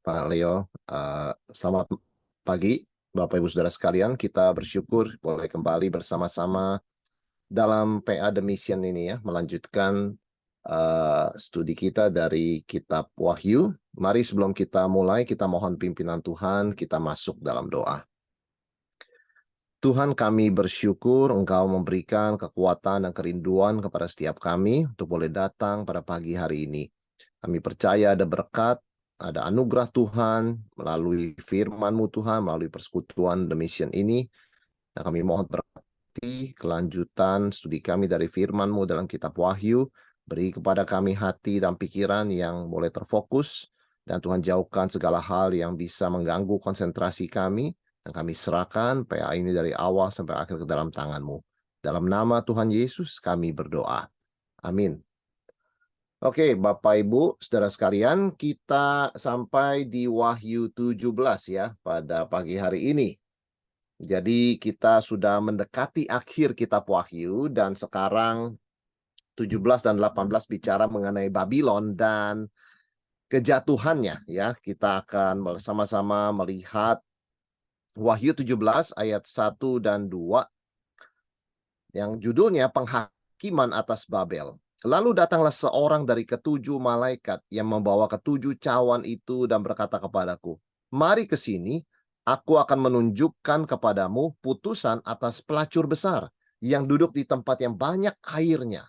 Pak Leo. Selamat pagi, Bapak Ibu Saudara sekalian. Kita bersyukur boleh kembali bersama-sama dalam PA The Mission ini ya, melanjutkan studi kita dari Kitab Wahyu. Mari sebelum kita mulai, kita mohon pimpinan Tuhan, kita masuk dalam doa. Tuhan, kami bersyukur Engkau memberikan kekuatan dan kerinduan kepada setiap kami untuk boleh datang pada pagi hari ini. Kami percaya ada berkat, ada anugerah Tuhan melalui firman-Mu Tuhan, melalui persekutuan The Mission ini. Dan kami mohon berkati kelanjutan studi kami dari firman-Mu dalam kitab Wahyu. Beri kepada kami hati dan pikiran yang boleh terfokus. Dan Tuhan jauhkan segala hal yang bisa mengganggu konsentrasi kami. Dan kami serahkan PA ini dari awal sampai akhir ke dalam tangan-Mu. Dalam nama Tuhan Yesus kami berdoa. Amin. Oke, Bapak Ibu, Saudara sekalian, kita sampai di Wahyu 17 ya pada pagi hari ini. Jadi kita sudah mendekati akhir kitab Wahyu dan sekarang 17 dan 18 bicara mengenai Babylon dan kejatuhannya ya. Kita akan bersama-sama melihat Wahyu 17 ayat 1 dan 2 yang judulnya Penghakiman atas Babel. Lalu datanglah seorang dari ketujuh malaikat yang membawa ketujuh cawan itu dan berkata kepadaku, "Mari ke sini, aku akan menunjukkan kepadamu putusan atas pelacur besar yang duduk di tempat yang banyak airnya.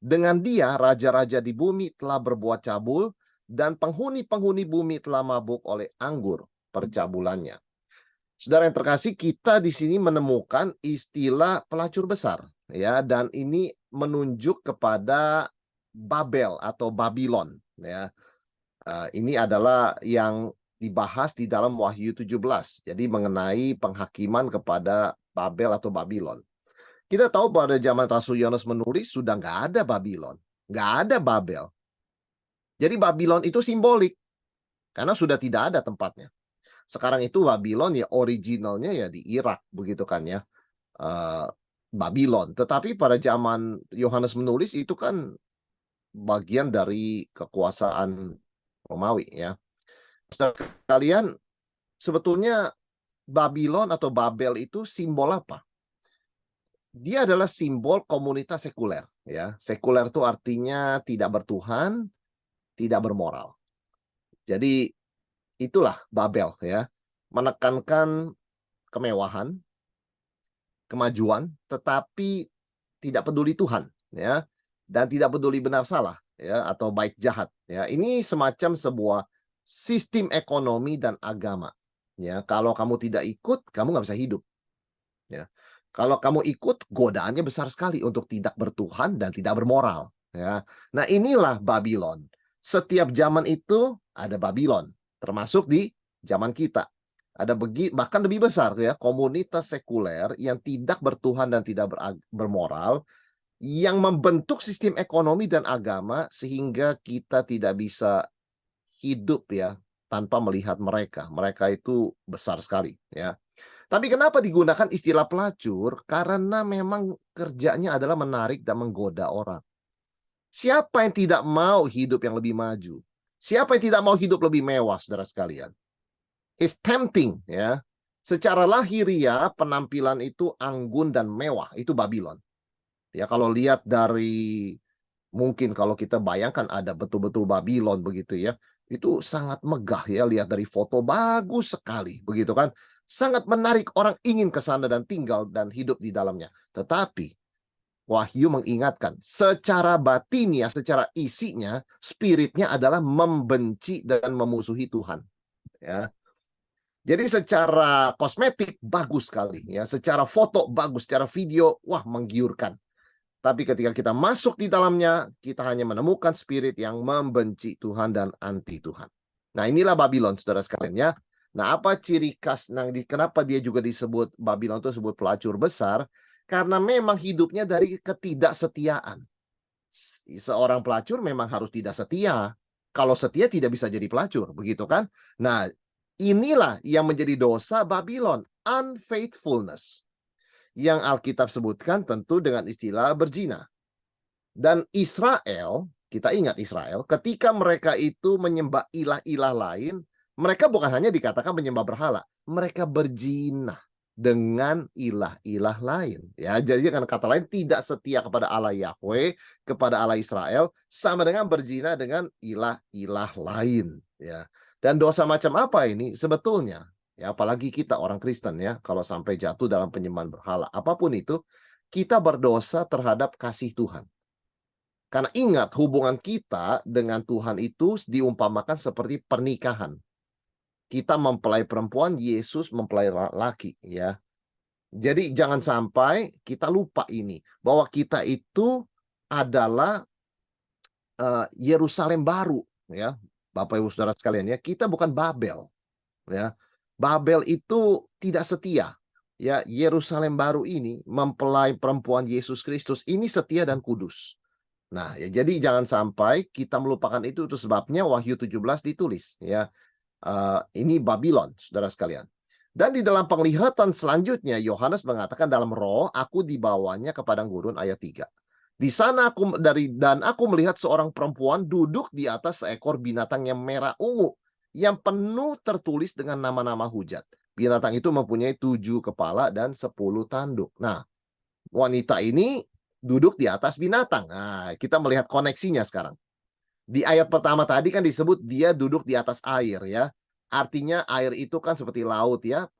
Dengan dia raja-raja di bumi telah berbuat cabul dan penghuni-penghuni bumi telah mabuk oleh anggur percabulannya." Saudara yang terkasih, kita di sini menemukan istilah pelacur besar ya, dan ini menunjuk kepada Babel atau Babylon ya. Ini adalah yang dibahas di dalam Wahyu 17. Jadi mengenai penghakiman kepada Babel atau Babylon. Kita tahu pada zaman Rasul Yohanes menulis sudah nggak ada Babylon, nggak ada Babel. Jadi Babylon itu simbolik karena sudah tidak ada tempatnya. Sekarang itu Babylon ya originalnya ya di Irak begitu kan ya. Babylon. Tetapi pada zaman Yohanes menulis itu kan bagian dari kekuasaan Romawi ya. Kalian sebetulnya Babylon atau Babel itu simbol apa? Dia adalah simbol komunitas sekuler ya. Sekuler itu artinya tidak bertuhan, tidak bermoral. Jadi itulah Babel ya. Menekankan kemewahan, kemajuan, tetapi tidak peduli Tuhan ya, dan tidak peduli benar salah ya atau baik jahat ya. Ini semacam sebuah sistem ekonomi dan agama ya. Kalau kamu tidak ikut, kamu nggak bisa hidup ya. Kalau kamu ikut, godaannya besar sekali untuk tidak bertuhan dan tidak bermoral ya. Nah, inilah Babylon. Setiap zaman itu ada Babylon, termasuk di zaman kita. Ada bahkan lebih besar ya, komunitas sekuler yang tidak bertuhan dan tidak bermoral yang membentuk sistem ekonomi dan agama sehingga kita tidak bisa hidup ya tanpa melihat mereka. Mereka itu besar sekali ya. Tapi kenapa digunakan istilah pelacur? Karena memang kerjanya adalah menarik dan menggoda orang. Siapa yang tidak mau hidup yang lebih maju? Siapa yang tidak mau hidup lebih mewah, saudara sekalian? It's tempting ya. Secara lahiriah penampilan itu anggun dan mewah, itu Babylon. Ya kalau lihat dari mungkin kalau kita bayangkan ada betul-betul Babylon begitu ya. Itu sangat megah ya, lihat dari foto bagus sekali begitu kan. Sangat menarik, orang ingin ke sana dan tinggal dan hidup di dalamnya. Tetapi Wahyu mengingatkan secara batinnya, secara isinya, spiritnya adalah membenci dan memusuhi Tuhan ya. Jadi secara kosmetik bagus sekali ya, secara foto bagus, secara video wah menggiurkan. Tapi ketika kita masuk di dalamnya, kita hanya menemukan spirit yang membenci Tuhan dan anti Tuhan. Nah, inilah Babylon, saudara sekalian ya. Nah, apa ciri khas, kenapa dia juga disebut Babylon itu disebut pelacur besar? Karena memang hidupnya dari ketidaksetiaan. Seorang pelacur memang harus tidak setia. Kalau setia tidak bisa jadi pelacur, begitu kan? Nah, inilah yang menjadi dosa Babylon, unfaithfulness. Yang Alkitab sebutkan tentu dengan istilah berzina. Dan Israel kita ingat Israel, ketika mereka itu menyembah ilah-ilah lain, mereka bukan hanya dikatakan menyembah berhala, mereka berzina dengan ilah-ilah lain. Ya, jadi dengan kata lain tidak setia kepada Allah Yahweh, kepada Allah Israel, sama dengan berzina dengan ilah-ilah lain. Ya, dan dosa macam apa ini sebetulnya? Ya, apalagi kita orang Kristen ya, kalau sampai jatuh dalam penyembahan berhala, apapun itu, kita berdosa terhadap kasih Tuhan. Karena ingat, hubungan kita dengan Tuhan itu diumpamakan seperti pernikahan. Kita mempelai perempuan, Yesus mempelai laki, ya. Jadi jangan sampai kita lupa ini, bahwa kita itu adalah Yerusalem baru, ya. Bapak Ibu Saudara sekalian ya, kita bukan Babel, ya. Babel itu tidak setia. Ya, Yerusalem baru ini mempelai perempuan Yesus Kristus ini setia dan kudus. Nah, ya jadi jangan sampai kita melupakan itu sebabnya Wahyu 17 ditulis ya. Ini Babylon, Saudara sekalian. Dan di dalam penglihatan selanjutnya Yohanes mengatakan dalam roh aku dibawanya ke padang gurun ayat 3. Di sana aku melihat seorang perempuan duduk di atas seekor binatang yang merah ungu yang penuh tertulis dengan nama-nama hujat. Binatang itu mempunyai 7 kepala dan 10 tanduk. Nah, wanita ini duduk di atas binatang. Nah, kita melihat koneksinya sekarang. Di ayat pertama tadi kan disebut dia duduk di atas air ya. Artinya air itu kan seperti laut ya,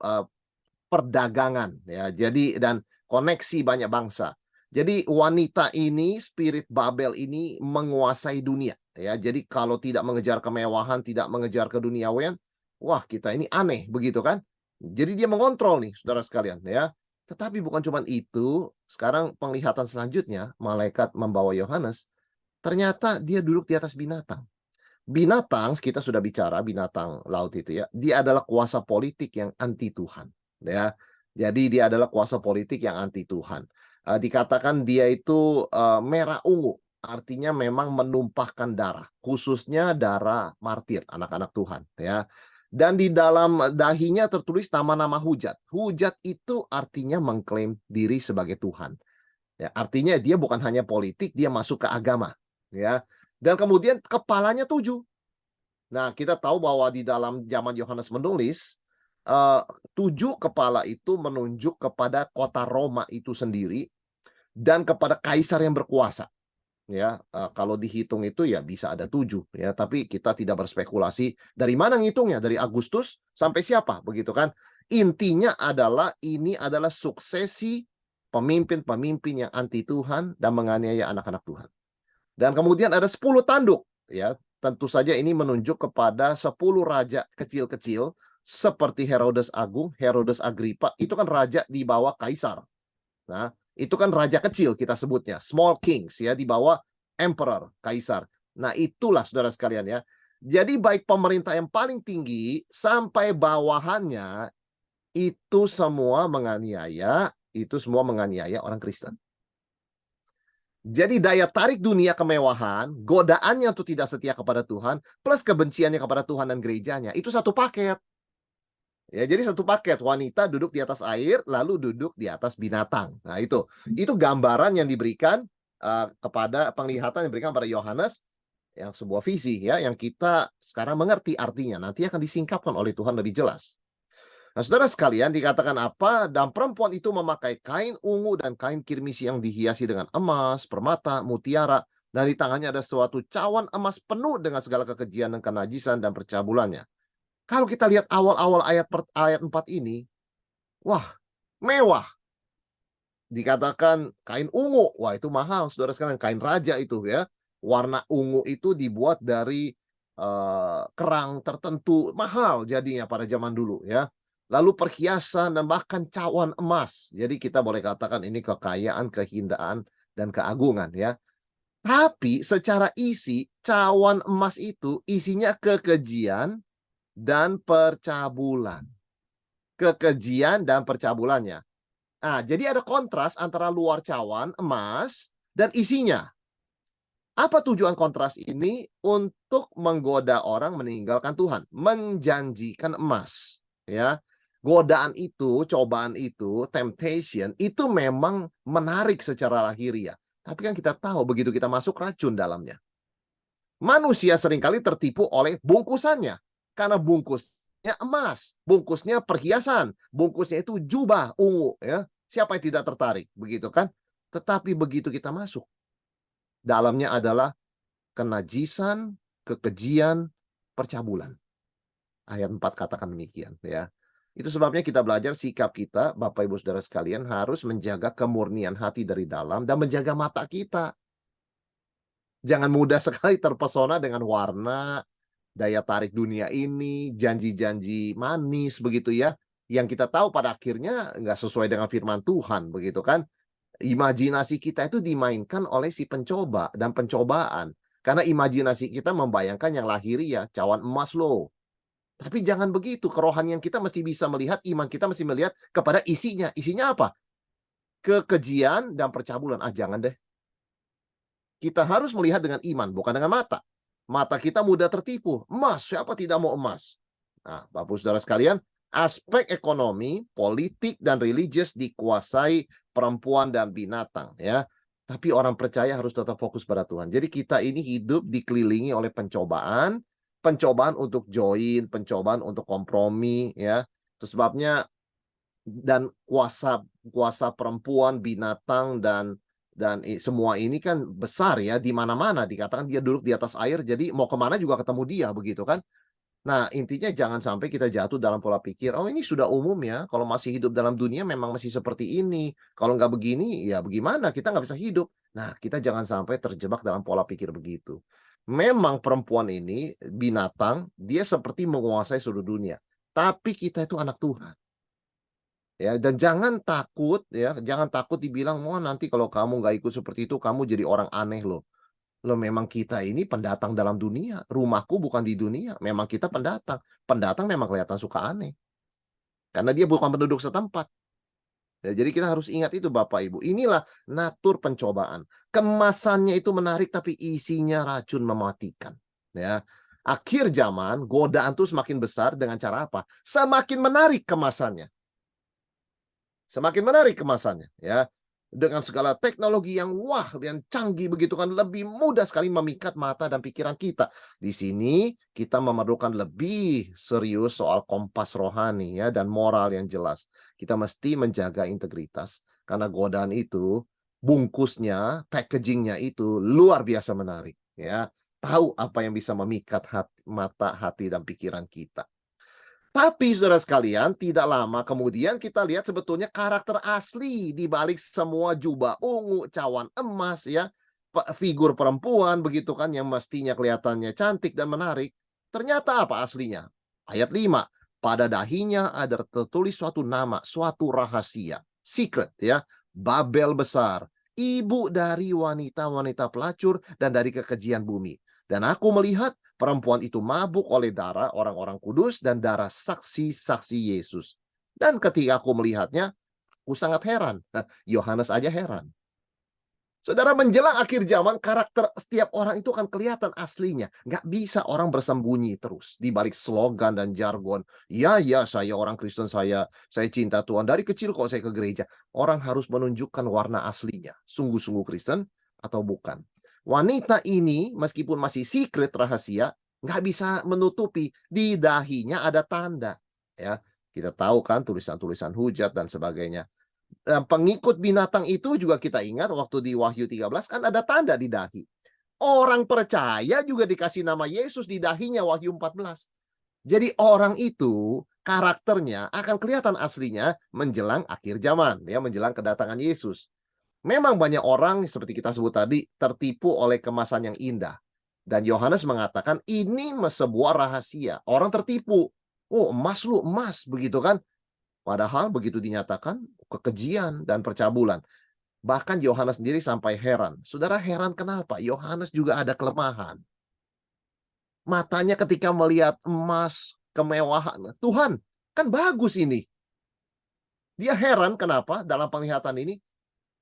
perdagangan ya. Jadi dan koneksi banyak bangsa. Jadi wanita ini, spirit Babel ini menguasai dunia ya. Jadi kalau tidak mengejar kemewahan, tidak mengejar keduniawian, wah kita ini aneh begitu kan? Jadi dia mengontrol nih saudara sekalian ya. Tetapi bukan cuma itu, sekarang penglihatan selanjutnya malaikat membawa Yohanes, ternyata dia duduk di atas binatang. Binatang, kita sudah bicara binatang laut itu ya, dia adalah kuasa politik yang anti Tuhan ya. Jadi dia adalah kuasa politik yang anti Tuhan. Dikatakan dia itu merah ungu, artinya memang menumpahkan darah, khususnya darah martir anak-anak Tuhan ya. Dan di dalam dahinya tertulis nama-nama hujat. Hujat itu artinya mengklaim diri sebagai Tuhan. Ya, artinya dia bukan hanya politik, dia masuk ke agama ya. Dan kemudian kepalanya 7. Nah, kita tahu bahwa di dalam zaman Yohanes menulis, 7 kepala itu menunjuk kepada kota Roma itu sendiri dan kepada kaisar yang berkuasa. Ya, kalau dihitung itu ya bisa ada 7 ya, tapi kita tidak berspekulasi dari mana ngitungnya, dari Agustus sampai siapa, begitu kan. Intinya adalah ini adalah suksesi pemimpin-pemimpin yang anti Tuhan dan menganiaya anak-anak Tuhan. Dan kemudian ada 10 tanduk ya. Tentu saja ini menunjuk kepada 10 raja kecil-kecil seperti Herodes Agung, Herodes Agrippa, itu kan raja di bawah kaisar. Nah, itu kan raja kecil kita sebutnya, small kings ya, di bawah emperor, kaisar. Nah, itulah saudara sekalian ya. Jadi baik pemerintah yang paling tinggi sampai bawahannya itu semua menganiaya, orang Kristen. Jadi daya tarik dunia kemewahan, godaannya untuk tidak setia kepada Tuhan, plus kebenciannya kepada Tuhan dan gerejanya, itu satu paket. Ya, jadi satu paket, wanita duduk di atas air, lalu duduk di atas binatang. Nah, itu gambaran yang diberikan kepada penglihatan yang diberikan pada Yohanes, yang sebuah visi ya, yang kita sekarang mengerti artinya. Nanti akan disingkapkan oleh Tuhan lebih jelas. Nah, saudara sekalian, dikatakan apa? Dan perempuan itu memakai kain ungu dan kain kirmisi yang dihiasi dengan emas, permata, mutiara, dan di tangannya ada suatu cawan emas penuh dengan segala kekejian dan kenajisan dan percabulannya. Kalau kita lihat awal-awal ayat 4 ini, wah, mewah. Dikatakan kain ungu, wah itu mahal, saudara sekalian, kain raja itu ya. Warna ungu itu dibuat dari kerang tertentu, mahal jadinya pada zaman dulu ya. Lalu perhiasan dan bahkan cawan emas. Jadi kita boleh katakan ini kekayaan, kehinaan, dan keagungan ya. Tapi secara isi, cawan emas itu isinya kekejian dan percabulan. Kekejian dan percabulannya. Nah, jadi ada kontras antara luar cawan emas dan isinya. Apa tujuan kontras ini? Untuk menggoda orang meninggalkan Tuhan, menjanjikan emas ya. Godaan itu, cobaan itu, temptation itu memang menarik secara lahiriah. Tapi kan kita tahu begitu kita masuk racun dalamnya. Manusia seringkali tertipu oleh bungkusannya. Karena bungkusnya emas, bungkusnya perhiasan, bungkusnya itu jubah ungu, ya. Siapa yang tidak tertarik, begitu kan? Tetapi begitu kita masuk, dalamnya adalah kenajisan, kekejian, percabulan. Ayat 4 katakan demikian, ya. Itu sebabnya kita belajar sikap kita, Bapak Ibu Saudara sekalian, harus menjaga kemurnian hati dari dalam dan menjaga mata kita. Jangan mudah sekali terpesona dengan warna, daya tarik dunia ini, janji-janji manis begitu ya, yang kita tahu pada akhirnya nggak sesuai dengan firman Tuhan begitu kan. Imajinasi kita itu dimainkan oleh si pencoba dan pencobaan. Karena imajinasi kita membayangkan yang lahiriah, cawan emas loh. Tapi jangan begitu, kerohanian kita mesti bisa melihat, iman kita mesti melihat kepada isinya. Isinya apa? Kekejian dan percabulan. Ah, jangan deh. Kita harus melihat dengan iman, bukan dengan mata. Mata kita mudah tertipu. Emas, siapa tidak mau emas? Nah, Bapak Saudara sekalian, aspek ekonomi, politik, dan religius dikuasai perempuan dan binatang, ya. Tapi orang percaya harus tetap fokus pada Tuhan. Jadi kita ini hidup dikelilingi oleh pencobaan, pencobaan untuk join, pencobaan untuk kompromi, ya. Itu sebabnya dan kuasa kuasa perempuan, binatang, dan semua ini kan besar ya, di mana-mana dikatakan dia duduk di atas air, jadi mau kemana juga ketemu dia, begitu kan. Nah, intinya jangan sampai kita jatuh dalam pola pikir, "Oh, ini sudah umum ya, kalau masih hidup dalam dunia memang masih seperti ini. Kalau nggak begini, ya bagaimana? Kita nggak bisa hidup." Nah, kita jangan sampai terjebak dalam pola pikir begitu. Memang perempuan ini, binatang, dia seperti menguasai seluruh dunia, tapi kita itu anak Tuhan. Ya, dan jangan takut ya, jangan takut dibilang, "Wah, nanti kalau kamu nggak ikut seperti itu, kamu jadi orang aneh loh." Loh, memang kita ini pendatang dalam dunia, rumahku bukan di dunia, memang kita pendatang. Pendatang memang kelihatan suka aneh, karena dia bukan penduduk setempat. Ya, jadi kita harus ingat itu Bapak Ibu, inilah natur pencobaan. Kemasannya itu menarik tapi isinya racun mematikan, ya. Akhir zaman, godaan tuh semakin besar dengan cara apa? Semakin menarik kemasannya. Semakin menarik kemasannya, ya. Dengan segala teknologi yang wah, yang canggih begitu kan, lebih mudah sekali memikat mata dan pikiran kita. Di sini kita memerlukan lebih serius soal kompas rohani ya dan moral yang jelas. Kita mesti menjaga integritas karena godaan itu bungkusnya, packagingnya itu luar biasa menarik ya. Tahu apa yang bisa memikat mata, hati dan pikiran kita. Tapi saudara sekalian, tidak lama kemudian kita lihat sebetulnya karakter asli di balik semua jubah ungu, cawan emas ya, figur perempuan begitu kan yang mestinya kelihatannya cantik dan menarik. Ternyata apa aslinya? Ayat 5, pada dahinya ada tertulis suatu nama, suatu rahasia, secret ya, Babel besar, ibu dari wanita-wanita pelacur dan dari kekejian bumi. Dan aku melihat perempuan itu mabuk oleh darah orang-orang kudus dan darah saksi-saksi Yesus. Dan ketika aku melihatnya, aku sangat heran. Yohanes aja heran. Saudara, menjelang akhir zaman, karakter setiap orang itu akan kelihatan aslinya. Nggak bisa orang bersembunyi terus di balik slogan dan jargon. Ya, ya, saya orang Kristen, saya cinta Tuhan. Dari kecil kok saya ke gereja. Orang harus menunjukkan warna aslinya. Sungguh-sungguh Kristen atau bukan. Wanita ini, meskipun masih secret rahasia, nggak bisa menutupi. Di dahinya ada tanda. Ya, kita tahu kan tulisan-tulisan hujat dan sebagainya. Pengikut binatang itu juga kita ingat waktu di Wahyu 13 kan ada tanda di dahi. Orang percaya juga dikasih nama Yesus di dahinya Wahyu 14. Jadi orang itu karakternya akan kelihatan aslinya menjelang akhir zaman ya, menjelang kedatangan Yesus. Memang banyak orang seperti kita sebut tadi tertipu oleh kemasan yang indah. Dan Yohanes mengatakan ini sebuah rahasia. Orang tertipu. Oh, emas lu, emas begitu kan? Padahal begitu dinyatakan kekejian dan percabulan. Bahkan Yohanes sendiri sampai heran. Saudara heran kenapa? Yohanes juga ada kelemahan. Matanya ketika melihat emas, kemewahan. Tuhan, kan bagus ini. Dia heran kenapa dalam penglihatan ini.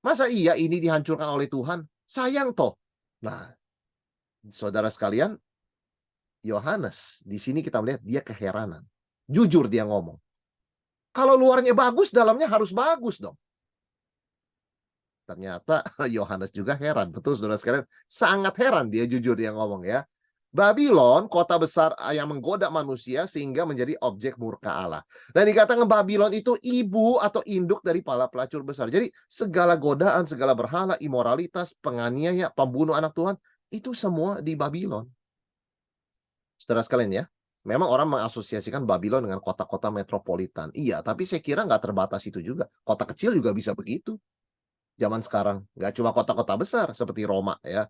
Masa iya ini dihancurkan oleh Tuhan? Sayang toh. Nah, saudara sekalian, Yohanes, di sini kita melihat dia keheranan. Jujur dia ngomong. Kalau luarnya bagus, dalamnya harus bagus dong. Ternyata Yohanes juga heran. Betul saudara sekalian, sangat heran dia jujur dia ngomong ya. Babylon, kota besar yang menggoda manusia sehingga menjadi objek murka Allah. Dan dikatakan Babylon itu ibu atau induk dari para pelacur besar. Jadi segala godaan, segala berhala, imoralitas, penganiaya, pembunuh anak Tuhan, itu semua di Babylon. Saudara sekalian ya, memang orang mengasosiasikan Babylon dengan kota-kota metropolitan. Iya, tapi saya kira nggak terbatas itu juga. Kota kecil juga bisa begitu. Zaman sekarang, nggak cuma kota-kota besar seperti Roma ya.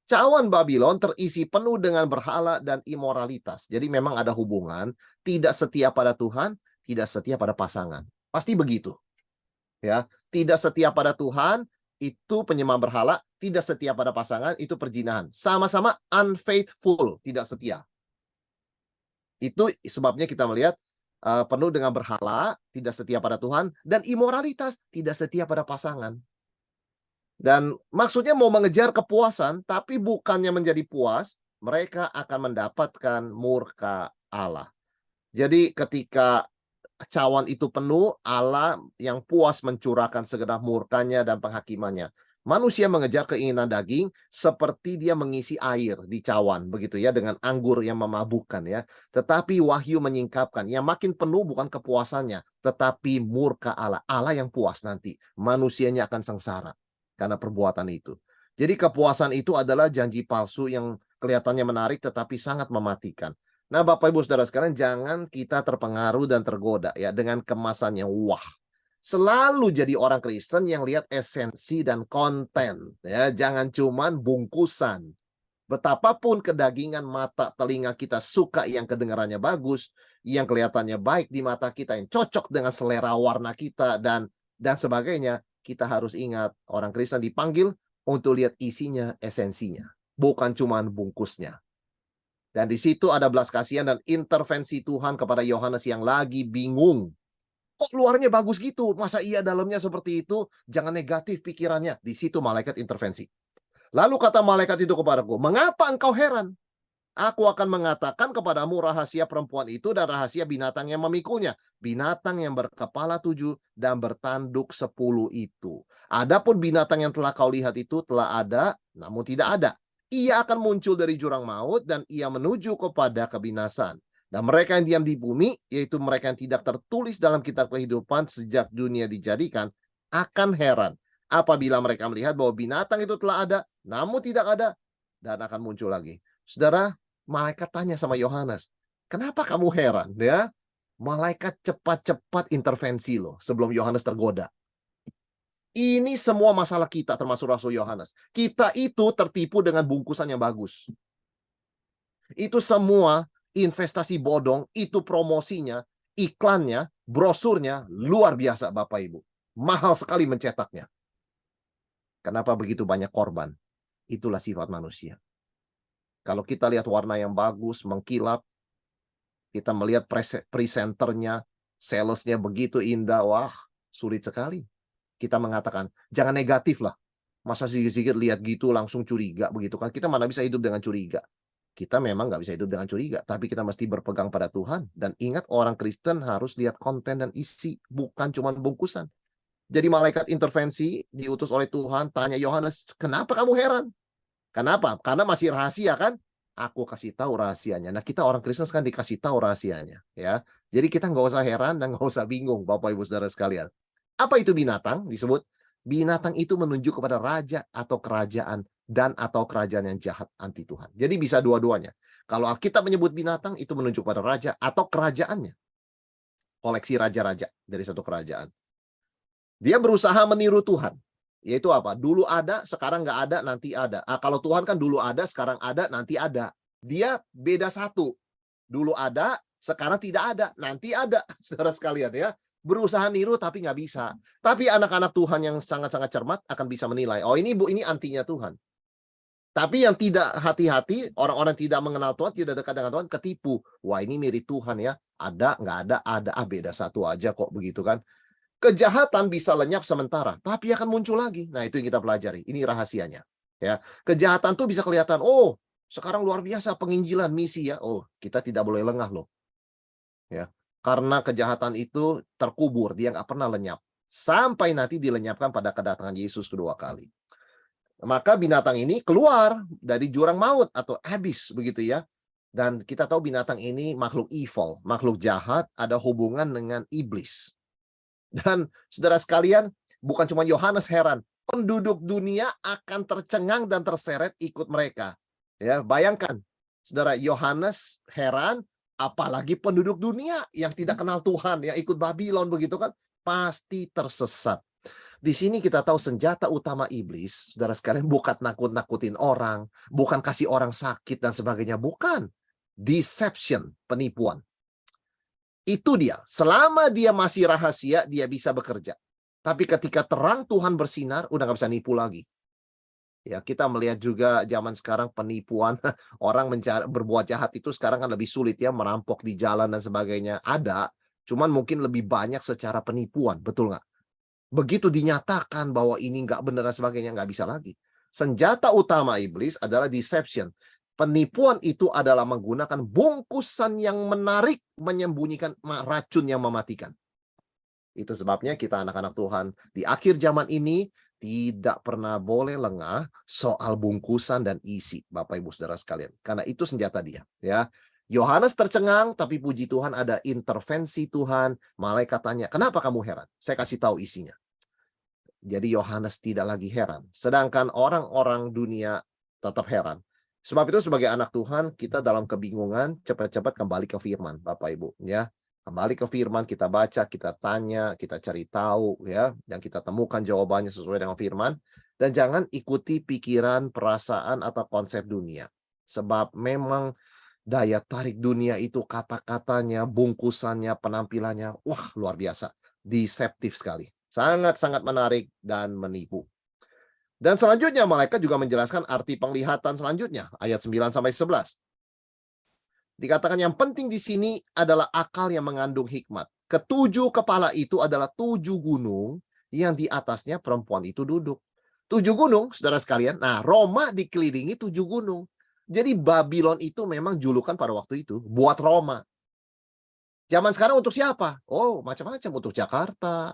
Cawan Babylon terisi penuh dengan berhala dan imoralitas. Jadi memang ada hubungan tidak setia pada Tuhan, tidak setia pada pasangan. Pasti begitu. Ya, tidak setia pada Tuhan itu penyembah berhala, tidak setia pada pasangan itu perzinahan. Sama-sama unfaithful, tidak setia. Itu sebabnya kita melihat penuh dengan berhala, tidak setia pada Tuhan, dan imoralitas, tidak setia pada pasangan. Dan maksudnya mau mengejar kepuasan, tapi bukannya menjadi puas, mereka akan mendapatkan murka Allah. Jadi ketika cawan itu penuh, Allah yang puas mencurahkan segenap murkanya dan penghakimannya. Manusia mengejar keinginan daging seperti dia mengisi air di cawan, begitu ya, dengan anggur yang memabukkan ya. Tetapi Wahyu menyingkapkan, yang makin penuh bukan kepuasannya, tetapi murka Allah. Allah yang puas nanti, manusianya akan sengsara karena perbuatan itu. Jadi kepuasan itu adalah janji palsu yang kelihatannya menarik tetapi sangat mematikan. Nah, Bapak Ibu Saudara sekalian, jangan kita terpengaruh dan tergoda ya dengan kemasan yang wah. Selalu jadi orang Kristen yang lihat esensi dan konten ya, jangan cuman bungkusan. Betapapun kedagingan mata telinga kita suka yang kedengarannya bagus, yang kelihatannya baik di mata kita, yang cocok dengan selera warna kita dan sebagainya, kita harus ingat orang Kristen dipanggil untuk lihat isinya, esensinya, bukan cuman bungkusnya. Dan di situ ada belas kasihan dan intervensi Tuhan kepada Yohanes yang lagi bingung. Kok luarnya bagus gitu? Masa iya dalamnya seperti itu? Jangan negatif pikirannya. Di situ malaikat intervensi. Lalu kata malaikat itu kepadaku, mengapa engkau heran? Aku akan mengatakan kepadamu rahasia perempuan itu dan rahasia binatang yang memikulnya. Binatang yang berkepala 7 dan bertanduk 10 itu. Adapun binatang yang telah kau lihat itu telah ada, namun tidak ada. Ia akan muncul dari jurang maut dan ia menuju kepada kebinasan. Dan mereka yang diam di bumi, yaitu mereka yang tidak tertulis dalam kitab kehidupan sejak dunia dijadikan, akan heran apabila mereka melihat bahwa binatang itu telah ada, namun tidak ada, dan akan muncul lagi. Saudara, malaikat tanya sama Yohanes, kenapa kamu heran ya? Malaikat cepat-cepat intervensi loh sebelum Yohanes tergoda. Ini semua masalah kita termasuk Rasul Yohanes. Kita itu tertipu dengan bungkusan yang bagus. Itu semua investasi bodong, itu promosinya, iklannya, brosurnya luar biasa Bapak Ibu. Mahal sekali mencetaknya. Kenapa begitu banyak korban? Itulah sifat manusia. Kalau kita lihat warna yang bagus, mengkilap, kita melihat presenternya, salesnya begitu indah, wah, sulit sekali. Kita mengatakan, jangan negatif lah. Masa sedikit-sedikit lihat gitu langsung curiga begitu kan. Kita mana bisa hidup dengan curiga. Kita memang nggak bisa hidup dengan curiga, tapi kita mesti berpegang pada Tuhan. Dan ingat, orang Kristen harus lihat konten dan isi, bukan cuma bungkusan. Jadi malaikat intervensi, diutus oleh Tuhan, tanya Yohanes, kenapa kamu heran? Kenapa? Karena masih rahasia kan? Aku kasih tahu rahasianya. Nah, kita orang Kristen kan dikasih tahu rahasianya, ya. Jadi kita nggak usah heran dan nggak usah bingung, Bapak Ibu Saudara sekalian. Apa itu binatang? Disebut binatang itu menunjuk kepada raja atau kerajaan dan atau kerajaan yang jahat anti Tuhan. Jadi bisa dua-duanya. Kalau Alkitab menyebut binatang itu menunjuk pada raja atau kerajaannya. Koleksi raja-raja dari satu kerajaan. Dia berusaha meniru Tuhan. Yaitu apa? Dulu ada, sekarang nggak ada, nanti ada. Kalau Tuhan kan dulu ada, sekarang ada, nanti ada. Dia beda satu. Dulu ada, sekarang tidak ada, nanti ada. Saudara sekalian ya. Berusaha niru tapi nggak bisa. Tapi anak-anak Tuhan yang sangat-sangat cermat akan bisa menilai. Oh ini ini antinya Tuhan. Tapi yang tidak hati-hati, orang-orang tidak mengenal Tuhan, tidak dekat dengan Tuhan, ketipu. Wah ini mirip Tuhan ya. Ada, nggak ada, ada. Beda satu aja kok begitu kan. Kejahatan bisa lenyap sementara, tapi akan muncul lagi. Nah, itu yang kita pelajari. Ini rahasianya. Ya, kejahatan tuh bisa kelihatan. Oh, sekarang luar biasa penginjilan misi ya. Oh, kita tidak boleh lengah loh. Ya, karena kejahatan itu terkubur, dia nggak pernah lenyap sampai nanti dilenyapkan pada kedatangan Yesus kedua kali. Maka binatang ini keluar dari jurang maut atau abyss begitu ya. Dan kita tahu binatang ini makhluk evil, makhluk jahat, ada hubungan dengan iblis. Dan saudara sekalian, bukan cuma Yohanes heran, penduduk dunia akan tercengang dan terseret ikut mereka. Ya, bayangkan, saudara, Yohanes heran, apalagi penduduk dunia yang tidak kenal Tuhan, yang ikut Babylon begitu kan, pasti tersesat. Di sini kita tahu senjata utama iblis, saudara sekalian, bukan nakut-nakutin orang, bukan kasih orang sakit dan sebagainya, bukan. Deception, penipuan. Itu dia. Selama dia masih rahasia, dia bisa bekerja. Tapi ketika terang Tuhan bersinar, udah nggak bisa nipu lagi. Ya, kita melihat juga zaman sekarang penipuan, orang berbuat jahat itu sekarang kan lebih sulit ya, merampok di jalan dan sebagainya. Ada, cuman mungkin lebih banyak secara penipuan, betul nggak? Begitu dinyatakan bahwa ini nggak benar dan sebagainya, nggak bisa lagi. Senjata utama iblis adalah deception. Penipuan itu adalah menggunakan bungkusan yang menarik, menyembunyikan racun yang mematikan. Itu sebabnya kita anak-anak Tuhan di akhir zaman ini tidak pernah boleh lengah soal bungkusan dan isi, Bapak Ibu Saudara sekalian. Karena itu senjata dia, ya. Yohanes tercengang, tapi puji Tuhan ada intervensi Tuhan. Malaikat tanya, kenapa kamu heran? Saya kasih tahu isinya. Jadi Yohanes tidak lagi heran. Sedangkan orang-orang dunia tetap heran. Sebab itu sebagai anak Tuhan, kita dalam kebingungan, cepat-cepat kembali ke firman, Bapak Ibu. Ya, kembali ke firman, kita baca, kita tanya, kita cari tahu, ya, dan kita temukan jawabannya sesuai dengan firman. Dan jangan ikuti pikiran, perasaan, atau konsep dunia. Sebab memang daya tarik dunia itu kata-katanya, bungkusannya, penampilannya, wah luar biasa. Deceptif sekali. Sangat-sangat menarik dan menipu. Dan selanjutnya malaikat juga menjelaskan arti penglihatan selanjutnya, ayat 9-11. Dikatakan yang penting di sini adalah akal yang mengandung hikmat. Ketujuh kepala itu adalah 7 gunung yang di atasnya perempuan itu duduk. 7 gunung, saudara sekalian. Nah, Roma dikelilingi 7 gunung. Jadi Babylon itu memang julukan pada waktu itu buat Roma. Zaman sekarang untuk siapa? Oh, macam-macam. Untuk Jakarta,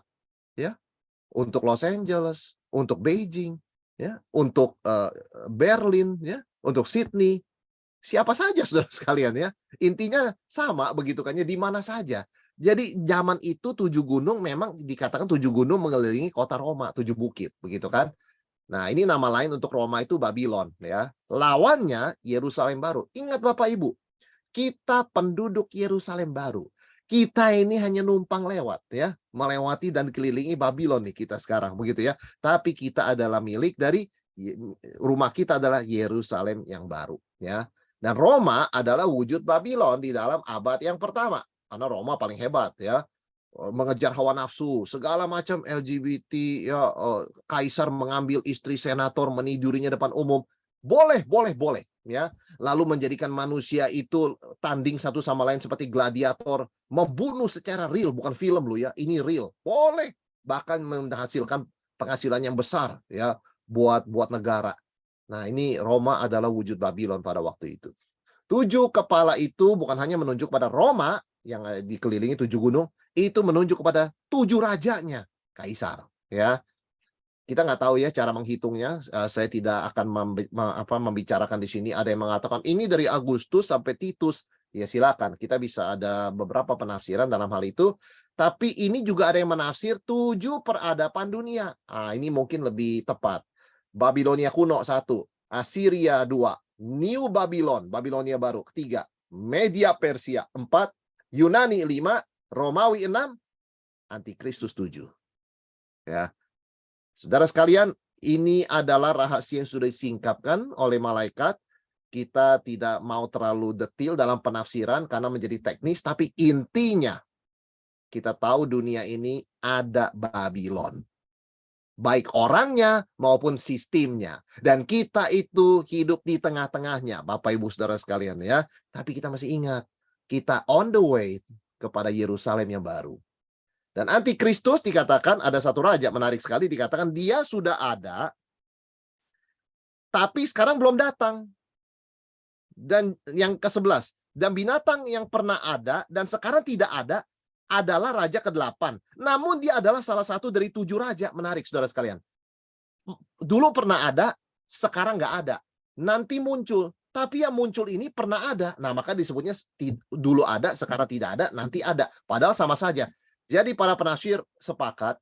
ya, untuk Los Angeles, untuk Beijing, ya, untuk Berlin, ya, untuk Sydney. Siapa saja saudara sekalian ya. Intinya sama begitu kan ya, di mana saja. Jadi zaman itu 7 gunung memang dikatakan 7 gunung mengelilingi kota Roma, 7 bukit begitu kan. Nah, ini nama lain untuk Roma itu Babylon ya. Lawannya Yerusalem baru. Ingat Bapak Ibu, kita penduduk Yerusalem baru. Kita ini hanya numpang lewat ya, melewati dan dikelilingi Babylon nih kita sekarang begitu ya. Tapi kita adalah milik dari rumah kita adalah Yerusalem yang baru ya. Dan Roma adalah wujud Babylon di dalam abad yang pertama. Karena Roma paling hebat ya. Mengejar hawa nafsu, segala macam LGBT ya, kaisar mengambil istri senator menidurinya depan umum. Boleh ya. Lalu menjadikan manusia itu tanding satu sama lain seperti gladiator, membunuh secara real, bukan film lo ya. Ini real. Boleh. Bahkan menghasilkan penghasilan yang besar ya buat negara. Nah, ini Roma adalah wujud Babylon pada waktu itu. 7 kepala itu bukan hanya menunjuk pada Roma yang dikelilingi 7 gunung, itu menunjuk kepada 7 rajanya, kaisar. Ya, kita nggak tahu ya cara menghitungnya. Saya tidak akan membicarakan di sini. Ada yang mengatakan ini dari Agustus sampai Titus. Ya silakan, kita bisa ada beberapa penafsiran dalam hal itu. Tapi ini juga ada yang menafsir 7 peradaban dunia. Ini mungkin lebih tepat. Babilonia kuno 1, Assyria 2, New Babylon, Babilonia baru 3, Media Persia 4, Yunani 5, Romawi 6, Antikristus 7. Ya. Saudara sekalian, ini adalah rahasia yang sudah disingkapkan oleh malaikat. Kita tidak mau terlalu detail dalam penafsiran karena menjadi teknis, tapi intinya kita tahu dunia ini ada Babylon. Baik orangnya maupun sistemnya. Dan kita itu hidup di tengah-tengahnya, Bapak Ibu Saudara sekalian ya. Tapi kita masih ingat, kita on the way kepada Yerusalem yang baru. Dan Antikristus dikatakan ada satu raja, menarik sekali, dikatakan dia sudah ada, tapi sekarang belum datang. Dan yang ke-11, dan binatang yang pernah ada dan sekarang tidak ada adalah raja ke-8. Namun dia adalah salah satu dari 7 raja. Menarik saudara sekalian. Dulu pernah ada, sekarang nggak ada. Nanti muncul. Tapi yang muncul ini pernah ada. Nah, maka disebutnya dulu ada, sekarang tidak ada, nanti ada. Padahal sama saja. Jadi para penafsir sepakat,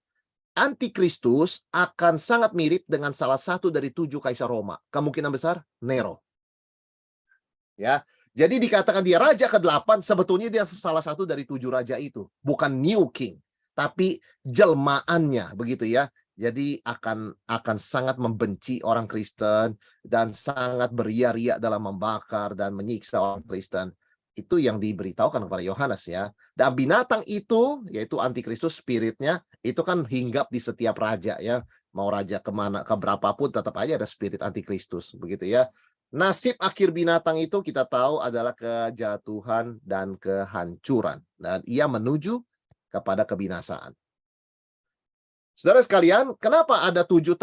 Antikristus akan sangat mirip dengan salah satu dari 7 kaisar Roma. Kemungkinan besar Nero. Ya, jadi dikatakan dia raja ke-8, sebetulnya dia salah satu dari 7 raja itu. Bukan new king, tapi jelmaannya, begitu ya. Jadi akan sangat membenci orang Kristen dan sangat beria-ria dalam membakar dan menyiksa orang Kristen. Itu yang diberitahukan kepada Yohanes ya. Dan binatang itu, yaitu Antikristus, spiritnya, itu kan hinggap di setiap raja ya. Mau raja kemana, ke berapapun, tetap aja ada spirit Antikristus, begitu ya. Nasib akhir binatang itu kita tahu adalah kejatuhan dan kehancuran. Dan ia menuju kepada kebinasaan. Saudara sekalian, kenapa ada ketujuh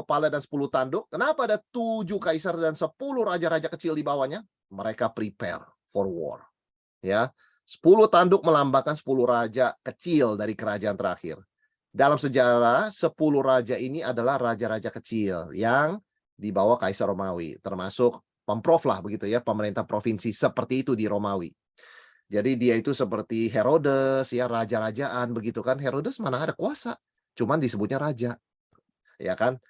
kepala dan 10 tanduk? Kenapa ada 7 kaisar dan 10 raja-raja kecil di bawahnya? Mereka prepare for war. Ya, 10 tanduk melambangkan 10 raja kecil dari kerajaan terakhir. Dalam sejarah, 10 raja ini adalah raja-raja kecil yang di bawah Kaisar Romawi, termasuk pemprov lah begitu ya, pemerintah provinsi seperti itu di Romawi. Jadi dia itu seperti Herodes ya, raja-rajaan begitu kan. Herodes mana ada kuasa, cuman disebutnya raja. Ya kan?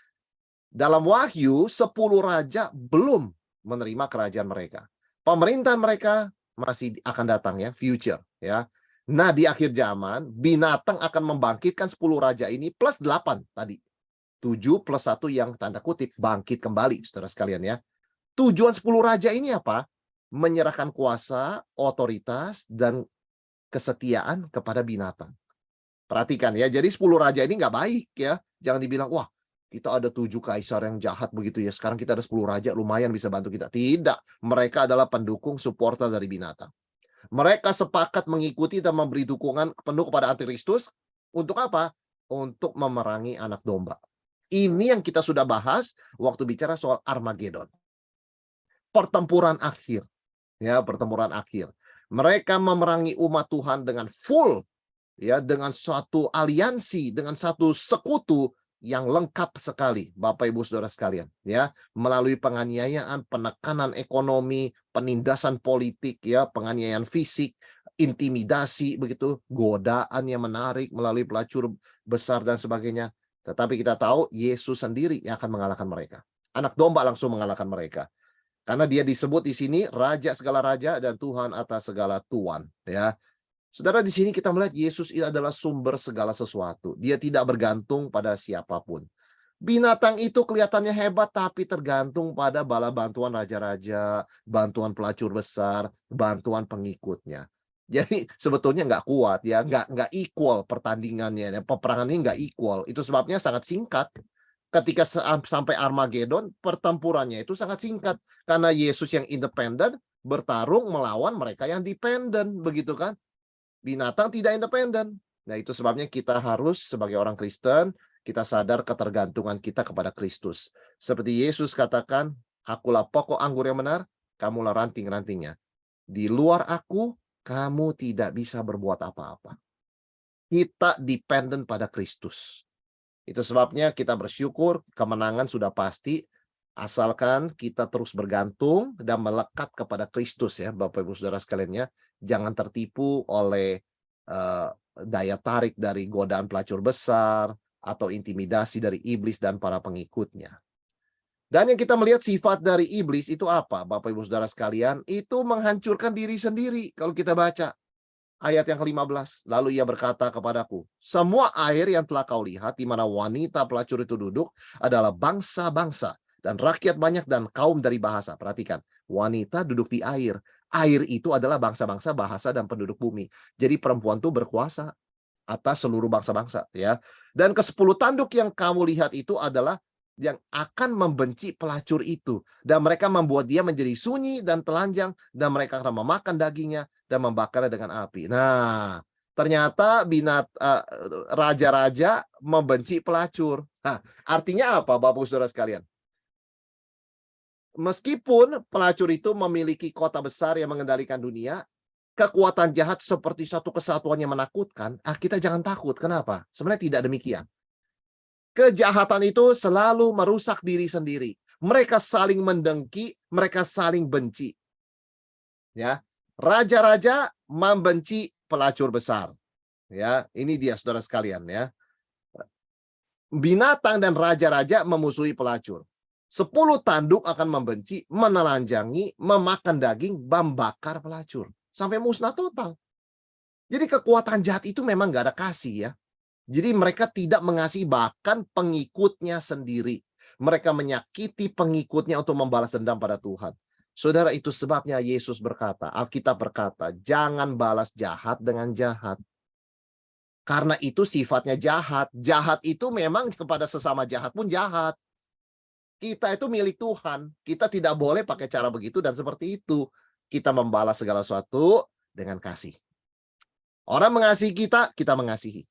Dalam Wahyu 10 raja belum menerima kerajaan mereka. Pemerintahan mereka masih akan datang ya, future ya. Nah, di akhir zaman binatang akan membangkitkan 10 raja ini plus 8 tadi. 7 plus 1 yang tanda kutip bangkit kembali, saudara sekalian ya. Tujuan 10 raja ini apa? Menyerahkan kuasa, otoritas, dan kesetiaan kepada binatang. Perhatikan ya, jadi 10 raja ini nggak baik ya. Jangan dibilang, wah kita ada 7 kaisar yang jahat begitu ya, sekarang kita ada 10 raja, lumayan bisa bantu kita. Tidak, mereka adalah pendukung, supporter dari binatang. Mereka sepakat mengikuti dan memberi dukungan penuh kepada Antikristus. Untuk apa? Untuk memerangi anak domba. Ini yang kita sudah bahas waktu bicara soal Armageddon. Pertempuran akhir. Ya, pertempuran akhir. Mereka memerangi umat Tuhan dengan full, ya, dengan suatu aliansi, dengan satu sekutu yang lengkap sekali, Bapak Ibu Saudara sekalian, ya, melalui penganiayaan, penekanan ekonomi, penindasan politik, ya, penganiayaan fisik, intimidasi begitu, godaan yang menarik melalui pelacur besar dan sebagainya. Tetapi kita tahu Yesus sendiri yang akan mengalahkan mereka. Anak domba langsung mengalahkan mereka. Karena dia disebut di sini raja segala raja dan Tuhan atas segala tuan, ya. Saudara, di sini kita melihat Yesus ini adalah sumber segala sesuatu. Dia tidak bergantung pada siapapun. Binatang itu kelihatannya hebat, tapi tergantung pada bala bantuan raja-raja, bantuan pelacur besar, bantuan pengikutnya. Jadi sebetulnya nggak kuat ya, nggak equal pertandingannya, peperangan ini nggak equal. Itu sebabnya sangat singkat. Ketika sampai Armageddon, pertempurannya itu sangat singkat karena Yesus yang independen bertarung melawan mereka yang dependen, begitu kan? Binatang tidak independen. Nah, itu sebabnya kita harus sebagai orang Kristen, kita sadar ketergantungan kita kepada Kristus. Seperti Yesus katakan, akulah pokok anggur yang benar, kamulah ranting-rantingnya. Di luar aku, kamu tidak bisa berbuat apa-apa. Kita dependen pada Kristus. Itu sebabnya kita bersyukur kemenangan sudah pasti, asalkan kita terus bergantung dan melekat kepada Kristus ya, Bapak Ibu Saudara sekalian ya. Jangan tertipu oleh daya tarik dari godaan pelacur besar atau intimidasi dari iblis dan para pengikutnya. Dan yang kita melihat sifat dari iblis itu apa, Bapak Ibu Saudara sekalian? Itu menghancurkan diri sendiri. Kalau kita baca ayat yang ke-15, lalu ia berkata kepadaku, semua air yang telah kau lihat di mana wanita pelacur itu duduk adalah bangsa-bangsa dan rakyat banyak dan kaum dari bahasa. Perhatikan, wanita duduk di air. Air itu adalah bangsa-bangsa, bahasa, dan penduduk bumi. Jadi perempuan itu berkuasa atas seluruh bangsa-bangsa, ya. Dan ke-10 tanduk yang kamu lihat itu adalah yang akan membenci pelacur itu, dan mereka membuat dia menjadi sunyi dan telanjang, dan mereka akan memakan dagingnya dan membakarnya dengan api. Nah, ternyata raja-raja membenci pelacur. Nah, artinya apa, Bapak Saudara sekalian? Meskipun pelacur itu memiliki kota besar yang mengendalikan dunia, kekuatan jahat seperti satu kesatuan yang menakutkan, kita jangan takut. Kenapa? Sebenarnya tidak demikian. Kejahatan itu selalu merusak diri sendiri. Mereka saling mendengki, mereka saling benci. Ya, raja-raja membenci pelacur besar. Ya, ini dia saudara sekalian ya. Binatang dan raja-raja memusuhi pelacur. 10 tanduk akan membenci, menelanjangi, memakan daging, membakar pelacur. Sampai musnah total. Jadi kekuatan jahat itu memang gak ada kasih ya. Jadi mereka tidak mengasihi bahkan pengikutnya sendiri. Mereka menyakiti pengikutnya untuk membalas dendam pada Tuhan. Saudara, itu sebabnya Yesus berkata, Alkitab berkata, jangan balas jahat dengan jahat. Karena itu sifatnya jahat. Jahat itu memang kepada sesama jahat pun jahat. Kita itu milik Tuhan. Kita tidak boleh pakai cara begitu dan seperti itu. Kita membalas segala sesuatu dengan kasih. Orang mengasihi kita, kita mengasihi.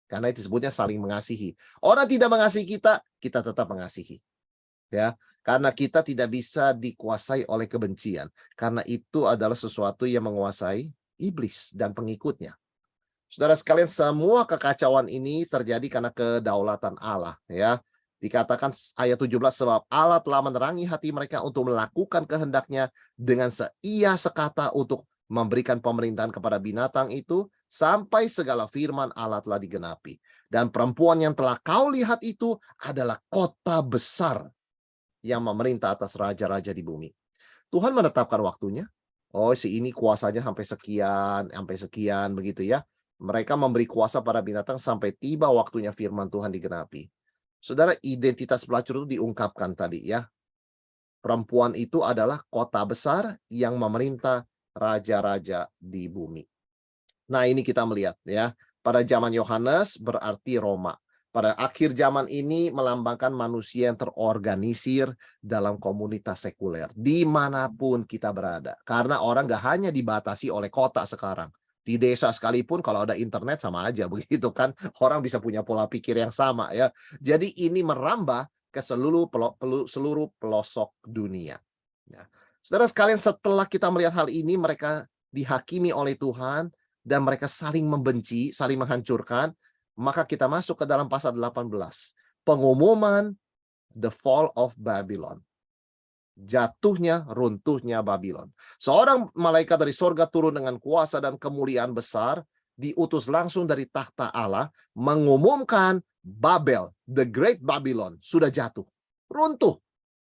Karena itu disebutnya saling mengasihi. Orang tidak mengasihi kita, kita tetap mengasihi. Ya, karena kita tidak bisa dikuasai oleh kebencian. Karena itu adalah sesuatu yang menguasai iblis dan pengikutnya. Saudara sekalian, semua kekacauan ini terjadi karena kedaulatan Allah. Ya, dikatakan ayat 17, sebab Allah telah menerangi hati mereka untuk melakukan kehendaknya dengan seia sekata untuk memberikan pemerintahan kepada binatang itu sampai segala firman Allah telah digenapi. Dan perempuan yang telah kau lihat itu adalah kota besar yang memerintah atas raja-raja di bumi. Tuhan menetapkan waktunya. Oh, si ini kuasanya sampai sekian begitu ya. Mereka memberi kuasa pada binatang sampai tiba waktunya firman Tuhan digenapi. Saudara, identitas pelacur itu diungkapkan tadi ya. Perempuan itu adalah kota besar yang memerintah raja-raja di bumi. Nah, ini kita melihat ya. Pada zaman Yohanes berarti Roma. Pada akhir zaman ini melambangkan manusia yang terorganisir dalam komunitas sekuler. Dimanapun kita berada. Karena orang gak hanya dibatasi oleh kota sekarang. Di desa sekalipun kalau ada internet sama aja begitu kan. Orang bisa punya pola pikir yang sama ya. Jadi ini merambah ke seluruh pelosok dunia. Ya. Saudara sekalian, setelah kita melihat hal ini, mereka dihakimi oleh Tuhan dan mereka saling membenci, saling menghancurkan, maka kita masuk ke dalam pasal 18. Pengumuman the fall of Babylon. Jatuhnya, runtuhnya Babylon. Seorang malaikat dari sorga turun dengan kuasa dan kemuliaan besar, diutus langsung dari takhta Allah, mengumumkan Babel, the great Babylon, sudah jatuh, runtuh.